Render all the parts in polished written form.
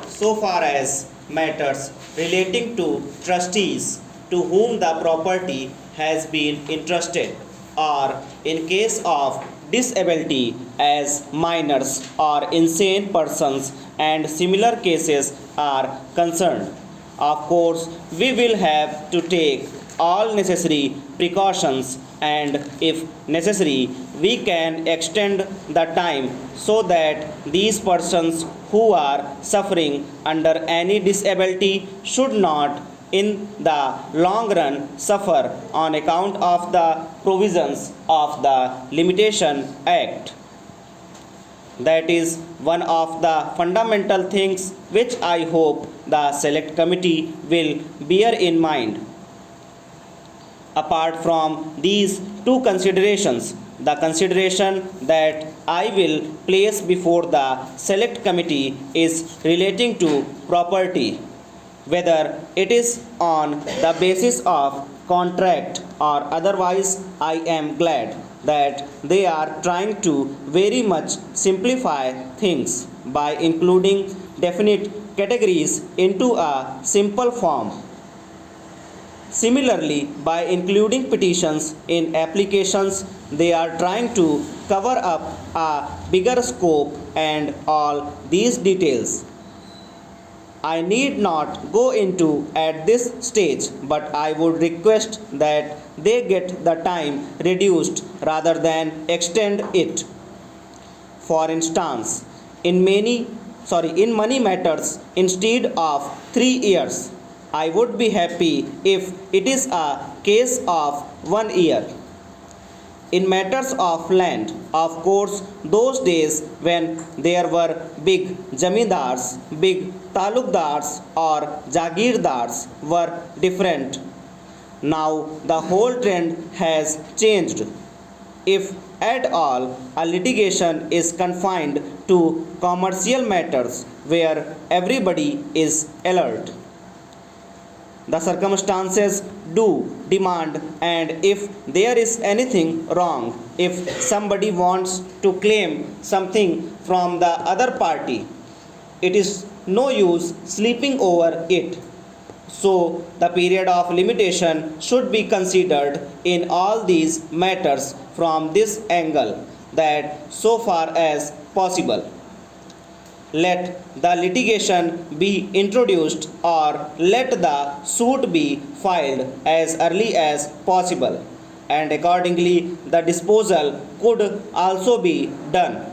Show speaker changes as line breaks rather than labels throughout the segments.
so far as matters relating to trustees to whom the property has been entrusted, or in case of disability as minors or insane persons and similar cases are concerned. Of course, we will have to take all necessary precautions, and if necessary, we can extend the time so that these persons who are suffering under any disability should not in the long run suffer on account of the provisions of the Limitation Act. That is one of the fundamental things which I hope the select committee will bear in mind. Apart from these two considerations, the consideration that I will place before the select committee is relating to property, whether it is on the basis of contract or otherwise. I am glad that they are trying to very much simplify things by including definite categories into a simple form. Similarly, by including petitions in applications, they are trying to cover up a bigger scope and all these details I need not go into at this stage, but I would request that they get the time reduced rather than extend it. For instance, in money matters, instead of 3 years, I would be happy if it is a case of 1 year. In matters of land, of course, those days when there were big jamindars, big talukdars or jagirdars were different. Now the whole trend has changed. If at all, a litigation is confined to commercial matters where everybody is alert. The circumstances do demand, and if there is anything wrong, if somebody wants to claim something from the other party, it is no use sleeping over it. So the period of limitation should be considered in all these matters from this angle, that so far as possible, let the litigation be introduced or let the suit be filed as early as possible, and accordingly the disposal could also be done.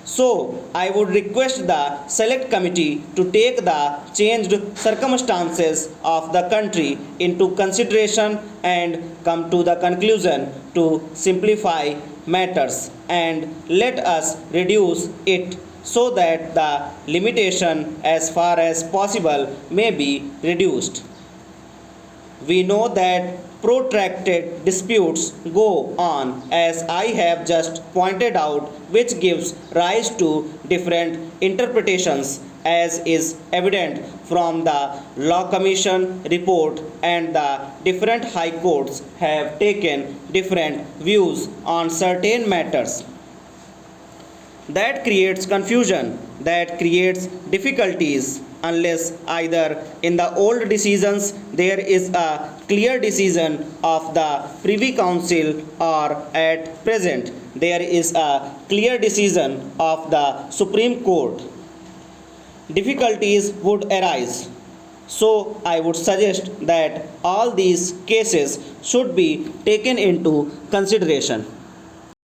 So, I would request the select committee to take the changed circumstances of the country into consideration and come to the conclusion to simplify matters, and let us reduce it so that the limitation as far as possible may be reduced. We know that protracted disputes go on, as I have just pointed out, which gives rise to different interpretations, as is evident from the Law Commission report, and the different high courts have taken different views on certain matters. That creates confusion, that creates difficulties, unless either in the old decisions there is a clear decision of the Privy Council, or at present there is a clear decision of the Supreme Court. Difficulties would arise. So I would suggest that all these cases should be taken into consideration.